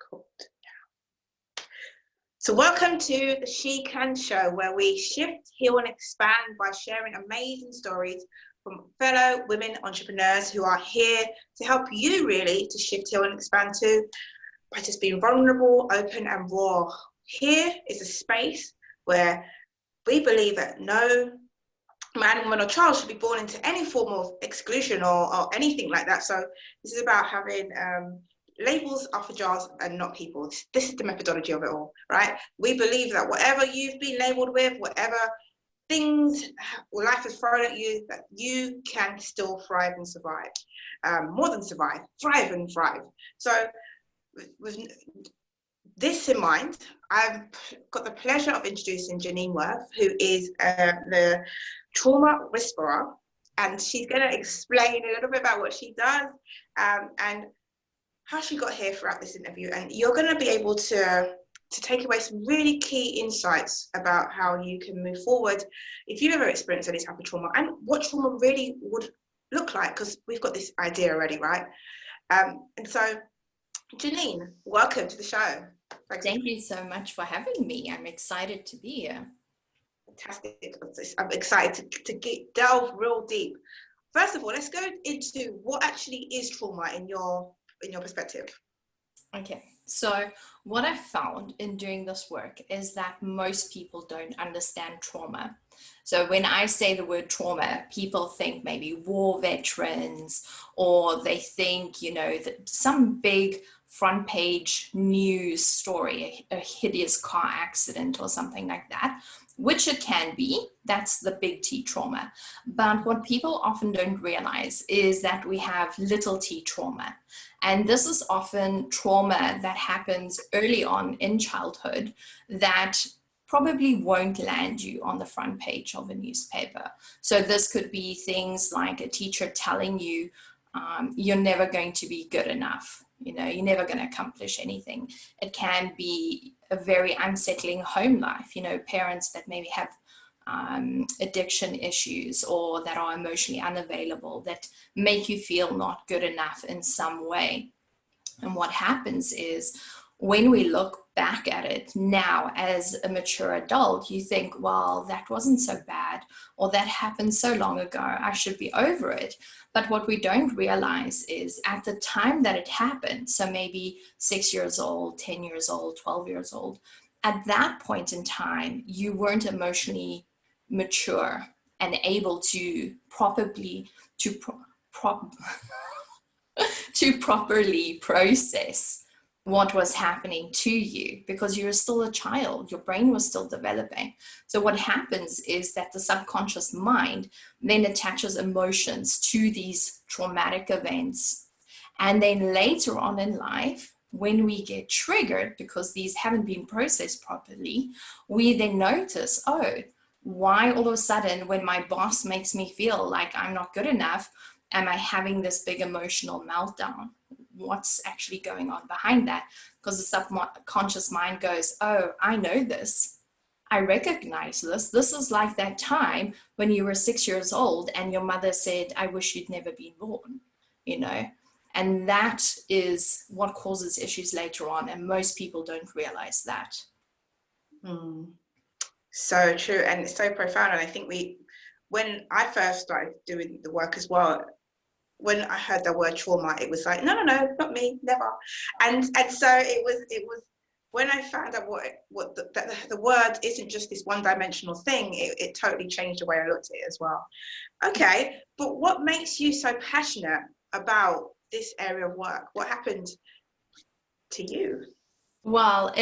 Cool. So welcome to the S.H.E Can Show, where we shift, heal and expand by sharing amazing stories from fellow women entrepreneurs who are here to help you really to shift, heal and expand too, by just being vulnerable, open and raw. Here is a space where we believe that no man, woman or child should be born into any form of exclusion or anything like that. So this is about having labels are for jars and not people. This is the methodology of it all, right? We believe that whatever you've been labeled with, whatever things life has thrown at you, that you can still thrive and survive. More than survive, thrive and thrive. So with this in mind, I've got the pleasure of introducing Janine Writh, who is the trauma whisperer, and she's going to explain a little bit about what she does and how she got here throughout this interview. And you're going to be able to take away some really key insights about how you can move forward if you've ever experienced any type of trauma and what trauma really would look like, because we've got this idea already, right? And so, Janine, welcome to the show. Thank you so much for having me. I'm excited to be here. Fantastic. I'm excited to delve real deep. First of all, let's go into what actually is trauma in your perspective. Okay, so what I found in doing this work is that most people don't understand trauma. So when I say the word trauma, people think maybe war veterans, or they think, you know, that some big front page news story, a hideous car accident or something like that, which it can be. That's the big T trauma. But what people often don't realize is that we have little t trauma. And this is often trauma that happens early on in childhood that probably won't land you on the front page of a newspaper. So this could be things like a teacher telling you, you're never going to be good enough. You know, you're never going to accomplish anything. It can be a very unsettling home life, you know, parents that maybe have addiction issues or that are emotionally unavailable, that make you feel not good enough in some way. And what happens is when we look back at it now as a mature adult, you think, well, that wasn't so bad, or that happened so long ago, I should be over it. But what we don't realize is at the time that it happened, so maybe 6 years old, 10 years old, 12 years old, at that point in time, you weren't emotionally mature and able to properly process what was happening to you, because you were still a child, your brain was still developing. So what happens is that the subconscious mind then attaches emotions to these traumatic events. And then later on in life, when we get triggered because these haven't been processed properly, we then notice, oh, why all of a sudden when my boss makes me feel like I'm not good enough, am I having this big emotional meltdown? What's actually going on behind that? Because the subconscious mind goes, oh, I know this. I recognize this. This is like that time when you were 6 years old and your mother said, I wish you'd never been born, you know? And that is what causes issues later on. And most people don't realize that. So true. And it's so profound. And I think when I first started doing the work as well, when I heard the word trauma, it was like, no, not me, never. And so it was when I found out what the word isn't just this one-dimensional thing, it totally changed the way I looked at it as well. Okay, but what makes you so passionate about this area of work? What happened to you? Well,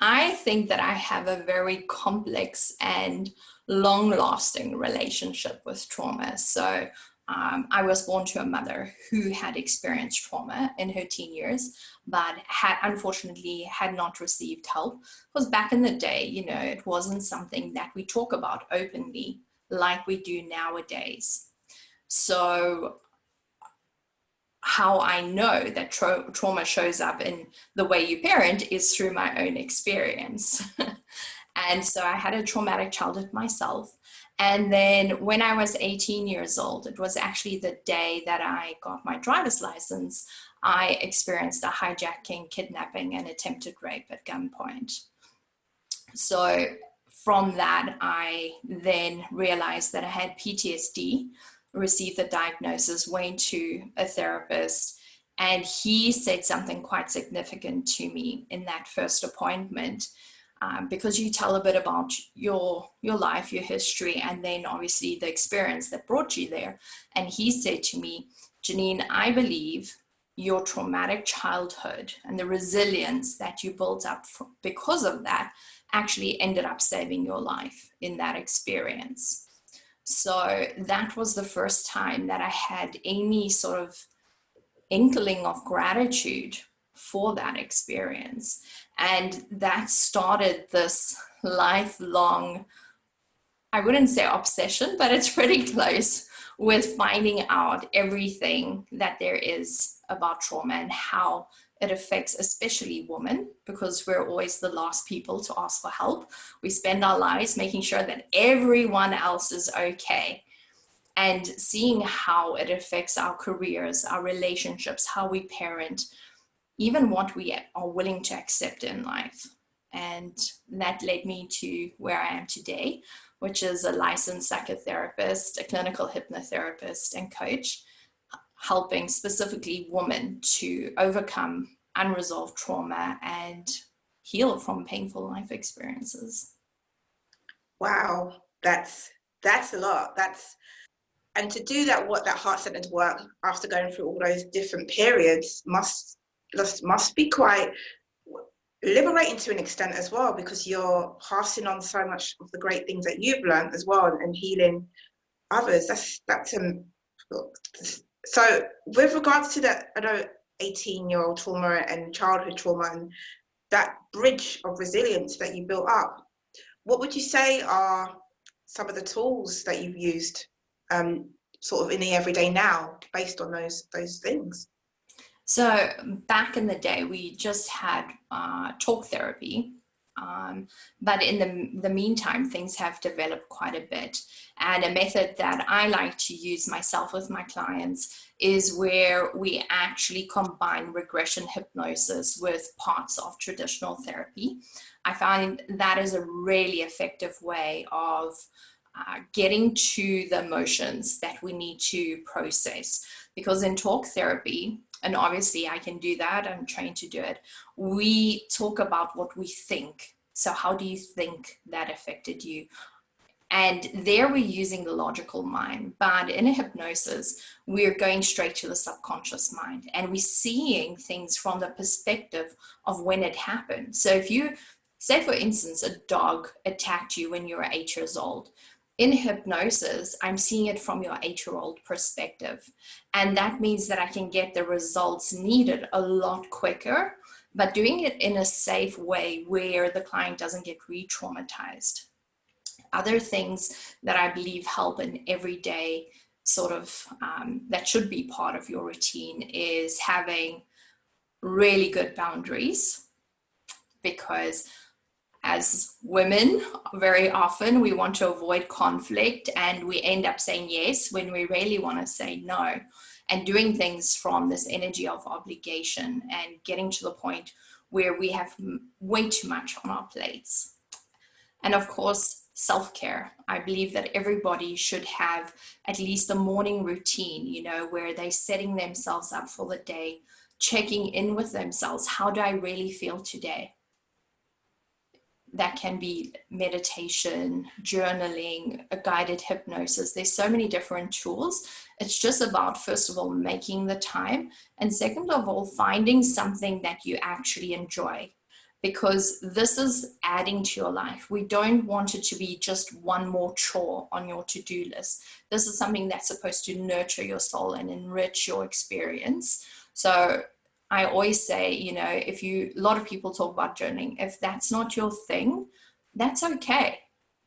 I think that I have a very complex and long-lasting relationship with trauma. So I was born to a mother who had experienced trauma in her teen years, but unfortunately had not received help. Because back in the day, you know, it wasn't something that we talk about openly like we do nowadays. So how I know that trauma shows up in the way you parent is through my own experience. And so I had a traumatic childhood myself. And then when I was 18 years old, it was actually the day that I got my driver's license. I experienced a hijacking, kidnapping, and attempted rape at gunpoint. So from that, I then realized that I had PTSD, received the diagnosis, went to a therapist, and he said something quite significant to me in that first appointment. Because you tell a bit about your life, your history, and then obviously the experience that brought you there. And he said to me, Janine, I believe your traumatic childhood and the resilience that you built up because of that actually ended up saving your life in that experience. So that was the first time that I had any sort of inkling of gratitude for that experience. And that started this lifelong, I wouldn't say obsession, but it's pretty close, with finding out everything that there is about trauma and how it affects especially women, because we're always the last people to ask for help. We spend our lives making sure that everyone else is okay. And seeing how it affects our careers, our relationships, how we parent, even what we are willing to accept in life. And that led me to where I am today, which is a licensed psychotherapist, a clinical hypnotherapist and coach, helping specifically women to overcome unresolved trauma and heal from painful life experiences. Wow, that's a lot. And to do that, what that heart-centered work after going through all those different periods must be quite liberating to an extent as well, because you're passing on so much of the great things that you've learned as well and healing others. So with regards to that, I know 18-year-old trauma and childhood trauma and that bridge of resilience that you built up, what would you say are some of the tools that you've used sort of in the everyday now based on those things? So back in the day, we just had talk therapy. But in the meantime, things have developed quite a bit. And a method that I like to use myself with my clients is where we actually combine regression hypnosis with parts of traditional therapy. I find that is a really effective way of getting to the emotions that we need to process. Because in talk therapy, and obviously I can do that, I'm trained to do it, we talk about what we think. So how do you think that affected you? And there we're using the logical mind, but in a hypnosis, we're going straight to the subconscious mind and we're seeing things from the perspective of when it happened. So if you say, for instance, a dog attacked you when you were 8 years old, in hypnosis, I'm seeing it from your 8-year-old perspective. And that means that I can get the results needed a lot quicker, but doing it in a safe way where the client doesn't get re-traumatized. Other things that I believe help in everyday sort of, that should be part of your routine, is having really good boundaries, because as women, very often we want to avoid conflict and we end up saying yes when we really want to say no, and doing things from this energy of obligation and getting to the point where we have way too much on our plates. And of course, self-care. I believe that everybody should have at least a morning routine, where they're setting themselves up for the day, checking in with themselves. How do I really feel today? That can be meditation, journaling, a guided hypnosis. There's so many different tools. It's just about, first of all, making the time. And second of all, finding something that you actually enjoy, because this is adding to your life. We don't want it to be just one more chore on your to-do list. This is something that's supposed to nurture your soul and enrich your experience. So I always say, a lot of people talk about journaling. If that's not your thing, that's okay.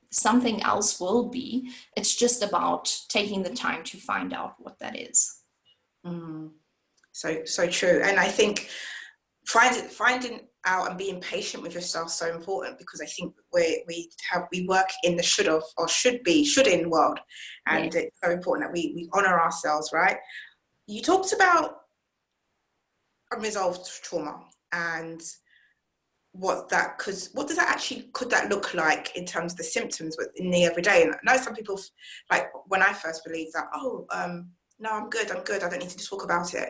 Something else will be. It's just about taking the time to find out what that is. So true. And I think finding out and being patient with yourself is so important, because I think we work in the should in world, and It's so important that we honor ourselves, right? You talked about unresolved trauma and what does that actually, could that look like in terms of the symptoms in the everyday? And I know some people, like when I first believed that, no, I'm good, I don't need to talk about it.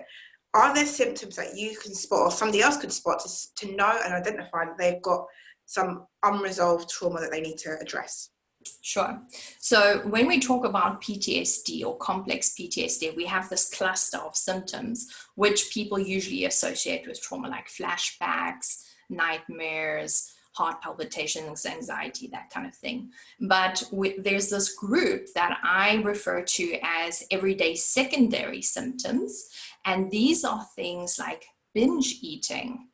Are there symptoms that you can spot or somebody else could spot to know and identify that they've got some unresolved trauma that they need to address? Sure. So when we talk about PTSD or complex PTSD, we have this cluster of symptoms which people usually associate with trauma, like flashbacks, nightmares, heart palpitations, anxiety, that kind of thing. But there's this group that I refer to as everyday secondary symptoms. And these are things like binge eating,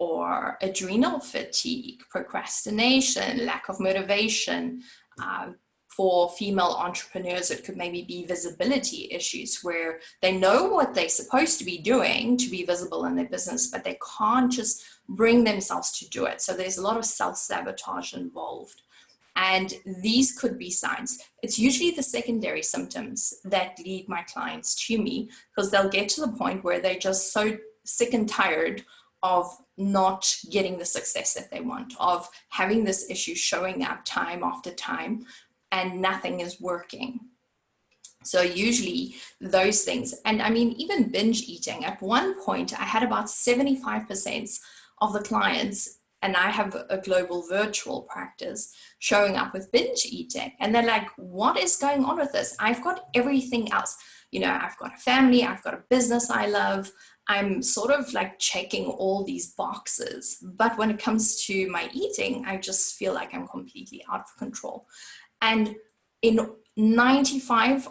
or adrenal fatigue, procrastination, lack of motivation. For female entrepreneurs, it could maybe be visibility issues where they know what they're supposed to be doing to be visible in their business, but they can't just bring themselves to do it. So there's a lot of self-sabotage involved. And these could be signs. It's usually the secondary symptoms that lead my clients to me, because they'll get to the point where they're just so sick and tired of not getting the success that they want, of having this issue showing up time after time and nothing is working. So usually those things, and I mean, even binge eating, at one point I had about 75% of the clients, and I have a global virtual practice, showing up with binge eating. And they're like, what is going on with this? I've got everything else. You know, I've got a family, I've got a business I love. I'm sort of like checking all these boxes. But when it comes to my eating, I just feel like I'm completely out of control. And in 95%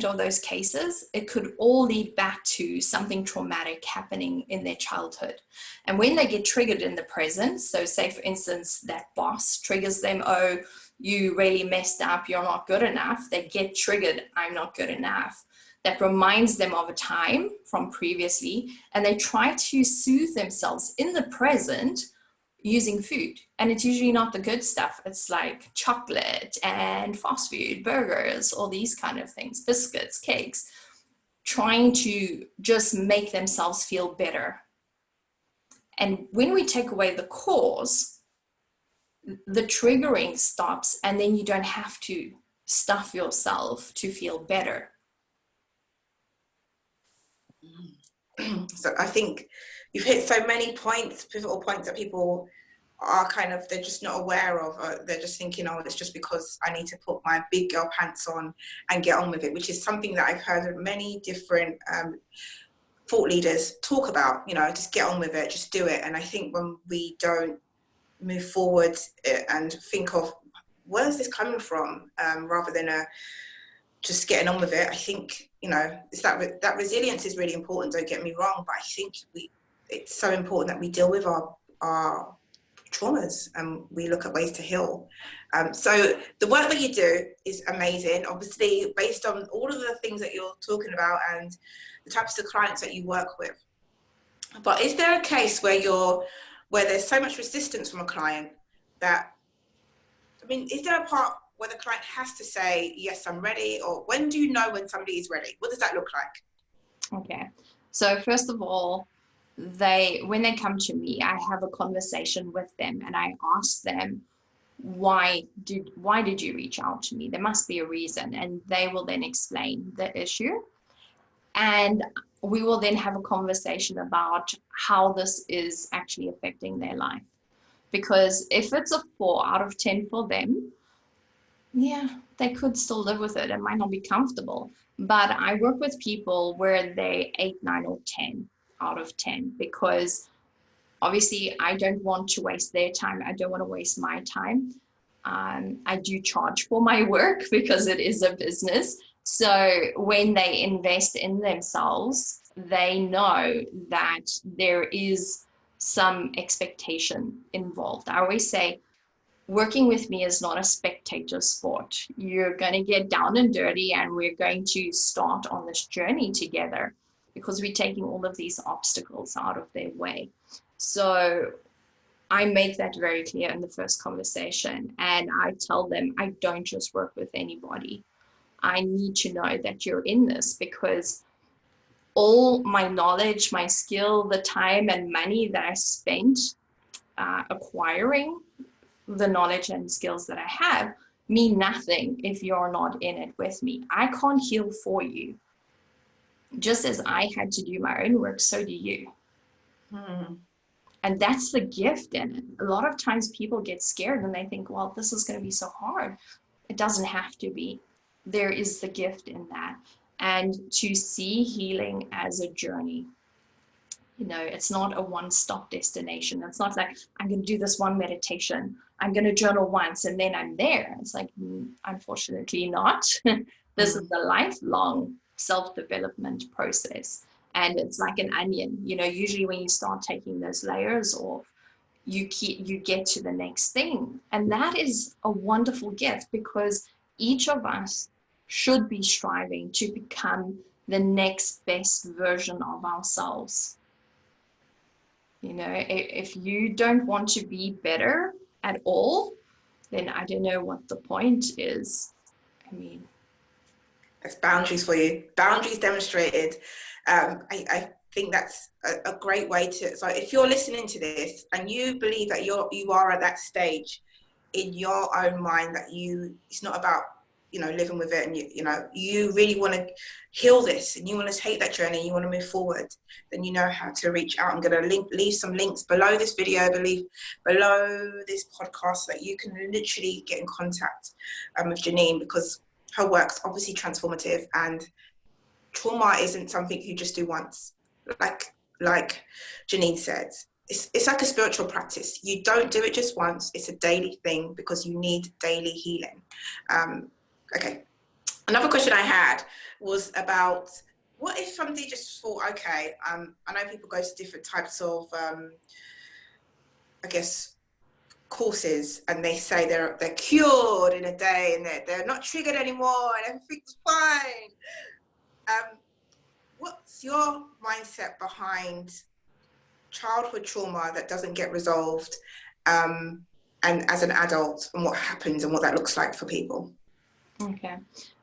of those cases, it could all lead back to something traumatic happening in their childhood. And when they get triggered in the present, so say for instance, that boss triggers them, oh, you really messed up, you're not good enough. They get triggered, I'm not good enough. That reminds them of a time from previously, and they try to soothe themselves in the present using food. And it's usually not the good stuff. It's like chocolate and fast food, burgers, all these kind of things, biscuits, cakes, trying to just make themselves feel better. And when we take away the cause, the triggering stops, and then you don't have to stuff yourself to feel better. So I think you've hit so many points, pivotal points, that people are they're just not aware of. They're just thinking, oh, it's just because I need to put my big girl pants on and get on with it, which is something that I've heard of many different thought leaders talk about, you know, just get on with it, just do it. And I think when we don't move forward and think of where's this coming from, rather than just getting on with it, I think, you know, it's that resilience is really important, don't get me wrong, but I think it's so important that we deal with our traumas and we look at ways to heal. So the work that you do is amazing, obviously based on all of the things that you're talking about and the types of clients that you work with. But is there a case where there's so much resistance from a client that, I mean, is there a part where the client has to say, yes, I'm ready? Or when do you know when somebody is ready? What does that look like? Okay. So first of all, when they come to me, I have a conversation with them and I ask them, why did you reach out to me? There must be a reason. And they will then explain the issue. And we will then have a conversation about how this is actually affecting their life. Because if it's a 4 out of 10 for them, yeah, they could still live with it. It might not be comfortable. But I work with people where they 8, 9, or 10 out of 10, because obviously I don't want to waste their time. I don't want to waste my time. I do charge for my work because it is a business. So when they invest in themselves, they know that there is some expectation involved. I always say, working with me is not a spectator sport. You're going to get down and dirty, and we're going to start on this journey together because we're taking all of these obstacles out of their way. So I make that very clear in the first conversation, and I tell them I don't just work with anybody. I need to know that you're in this, because all my knowledge, my skill, the time and money that I spent acquiring the knowledge and skills that I have mean nothing if you're not in it with me. I can't heal for you. Just as I had to do my own work, so do you. And that's the gift in it. A lot of times people get scared and they think, well, this is going to be so hard. It doesn't have to be. There is the gift in that. And to see healing as a journey. You know, it's not a one-stop destination. It's not like I'm going to do this one meditation. I'm going to journal once and then I'm there. It's like, unfortunately not. This is a lifelong self-development process. And it's like an onion. You know, usually when you start taking those layers off, you get to the next thing. And that is a wonderful gift, because each of us should be striving to become the next best version of ourselves. You know, if you don't want to be better at all, then I don't know what the point is. I mean, that's boundaries for you. Boundaries demonstrated. I think that's a great way to. So if you're listening to this and you believe that you are at that stage in your own mind that it's not about, you know, living with it, and you really want to heal this and you want to take that journey, you want to move forward, then you know how to reach out. I'm going to leave some links below this video, below this podcast, so that you can literally get in contact with Janine, because her work's obviously transformative, and trauma isn't something you just do once. Like Janine said, it's like a spiritual practice. You don't do it just once. It's a daily thing, because you need daily healing. Okay. Another question I had was about, what if somebody just thought, okay, I know people go to different types of, I guess, courses, and they say they're cured in a day and they're not triggered anymore and everything's fine. What's your mindset behind childhood trauma that doesn't get resolved, and as an adult, and what happens and what that looks like for people? okay.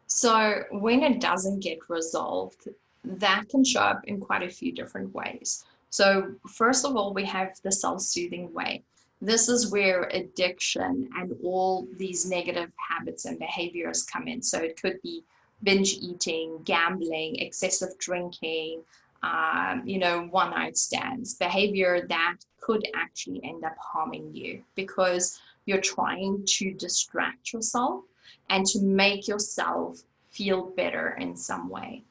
So when it doesn't get resolved, that can show up in quite a few different ways. So first of all, we have the self-soothing way. This is where addiction and all these negative habits and behaviors come in. So it could be binge eating, gambling, excessive drinking, one-night stands, behavior that could actually end up harming you, because you're trying to distract yourself and to make yourself feel better in some way.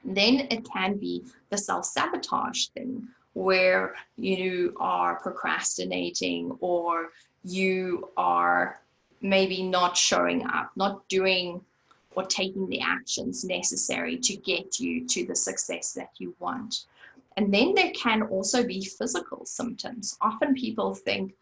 Then it can be the self-sabotage thing, where you are procrastinating, or you are maybe not showing up, not doing or taking the actions necessary to get you to the success that you want. And then there can also be physical symptoms. Often people think,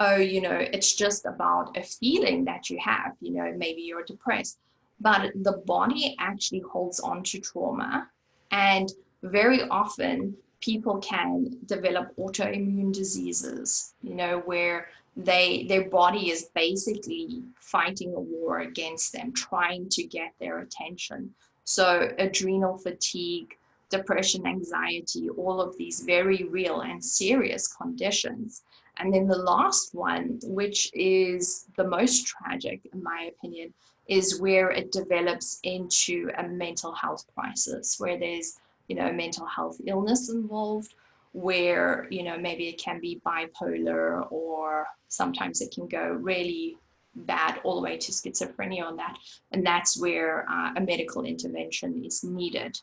oh, it's just about a feeling that you have, maybe you're depressed. But the body actually holds on to trauma. And very often people can develop autoimmune diseases, where their body is basically fighting a war against them, trying to get their attention. So adrenal fatigue, depression, anxiety, all of these very real and serious conditions. And then the last one, which is the most tragic, in my opinion, is where it develops into a mental health crisis, where there's, mental health illness involved, where, maybe it can be bipolar, or sometimes it can go really bad all the way to schizophrenia on that. And that's where a medical intervention is needed.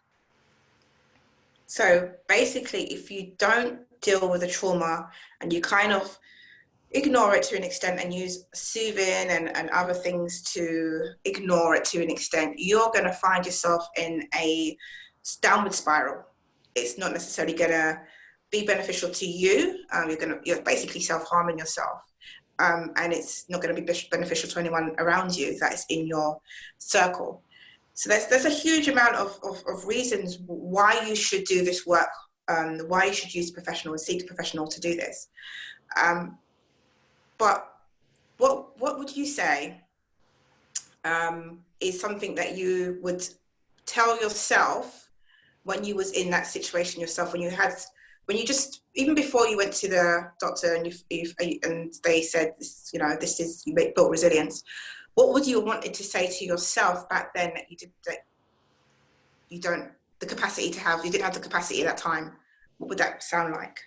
So basically, if you don't deal with the trauma and you kind of ignore it to an extent and use soothing and other things to ignore it to an extent, you're going to find yourself in a downward spiral. It's not necessarily going to be beneficial to you. You're basically self-harming yourself. And it's not going to be beneficial to anyone around you that is in your circle. So there's a huge amount of reasons why you should do this work, why you should use a professional and seek a professional to do this. But what would you say is something that you would tell yourself when you was in that situation yourself, when you just, even before you went to the doctor and and they said, this, you know, this is, you built resilience, what would you have wanted to say to yourself back then that you didn't have the capacity at that time? What would that sound like?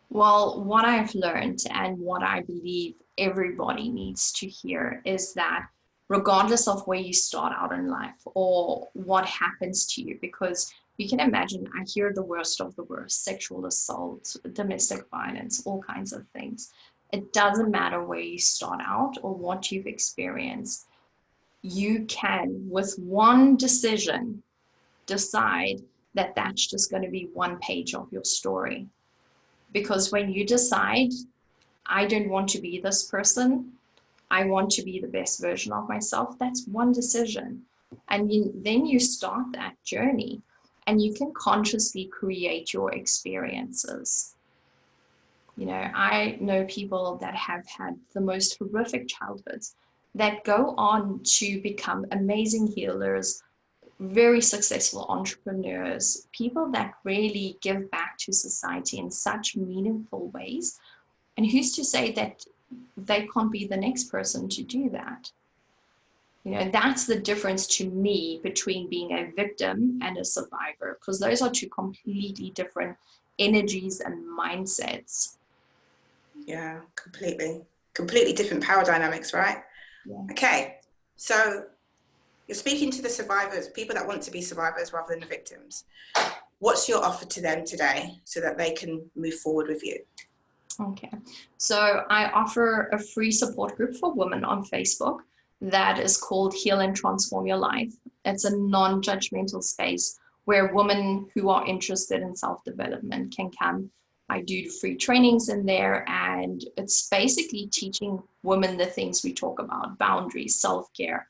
Well, what I've learned and what I believe everybody needs to hear is that regardless of where you start out in life or what happens to you, because you can imagine, I hear the worst of the worst: sexual assault, domestic violence, all kinds of things. It doesn't matter where you start out or what you've experienced. You can, with one decision, decide that that's just going to be one page of your story. Because when you decide, I don't want to be this person, I want to be the best version of myself, that's one decision. And then you start that journey and you can consciously create your experiences. You know, I know people that have had the most horrific childhoods that go on to become amazing healers, very successful entrepreneurs, people that really give back to society in such meaningful ways. And who's to say that they can't be the next person to do that? You know, that's the difference to me between being a victim and a survivor, because those are two completely different energies and mindsets. Yeah, completely different power dynamics, right? Yeah. Okay, so you're speaking to the survivors, people that want to be survivors rather than the victims. What's your offer to them today so that they can move forward with you? Okay, so I offer a free support group for women on Facebook that is called Heal and Transform Your Life. It's a non-judgmental space where women who are interested in self-development can come. I do free trainings in there, and it's basically teaching women the things we talk about: boundaries, self-care,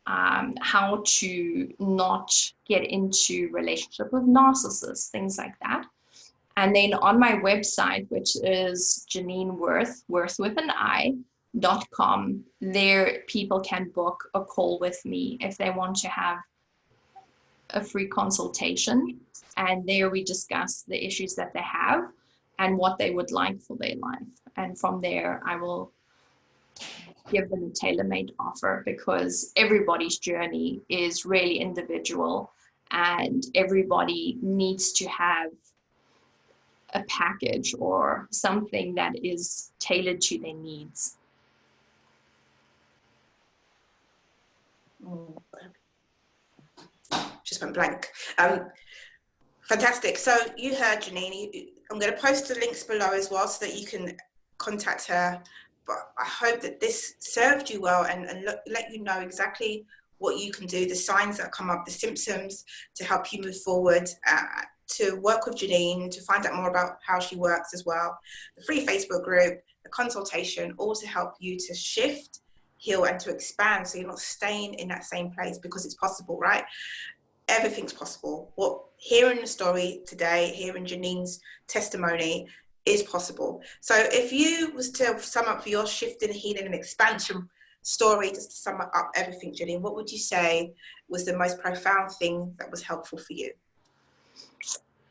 how to not get into relationship with narcissists, things like that. And then on my website, which is Janine Writh, Writh with an I.com, there people can book a call with me if they want to have a free consultation. And there we discuss the issues that they have and what they would like for their life. And from there, I will give them a tailor-made offer, because everybody's journey is really individual and everybody needs to have a package or something that is tailored to their needs. Just went blank. Fantastic. So you heard Janine. I'm going to post the links below as well so that you can contact her. But I hope that this served you well and let you know exactly what you can do, the signs that come up, the symptoms to help you move forward, to work with Janine, to find out more about how she works as well, the free Facebook group, the consultation, all to help you to shift, heal, and to expand so you're not staying in that same place, because it's possible, right? Everything's possible. What hearing the story today, hearing Janine's testimony is possible. So if you was to sum up your shifting, healing, and expansion story, just to sum up everything, Janine, what would you say was the most profound thing that was helpful for you?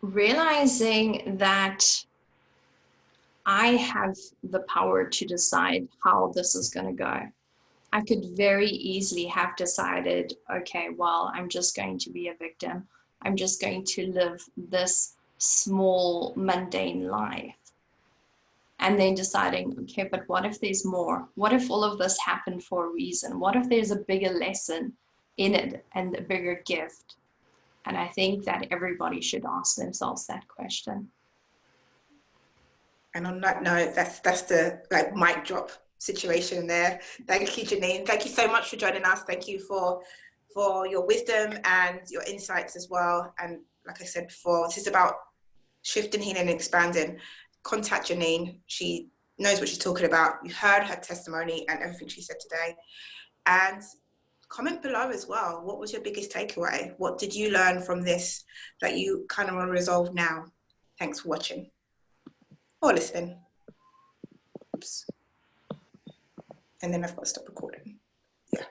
Realizing that I have the power to decide how this is going to go. I could very easily have decided, okay, well, I'm just going to be a victim. I'm just going to live this small, mundane life. And then deciding, okay, but what if there's more? What if all of this happened for a reason? What if there's a bigger lesson in it and a bigger gift? And I think that everybody should ask themselves that question. And on that note, that's the mic drop situation there. Thank you, Janine. Thank you so much for joining us. Thank you for your wisdom and your insights as well. And like I said before, this is about shifting, healing, and expanding. Contact Janine. She knows what she's talking about. You heard her testimony and everything she said today. And comment below as well. What was your biggest takeaway? What did you learn from this that you kind of want to resolve now? Thanks for watching or listening. Oops. And then I've got to stop recording. Yeah.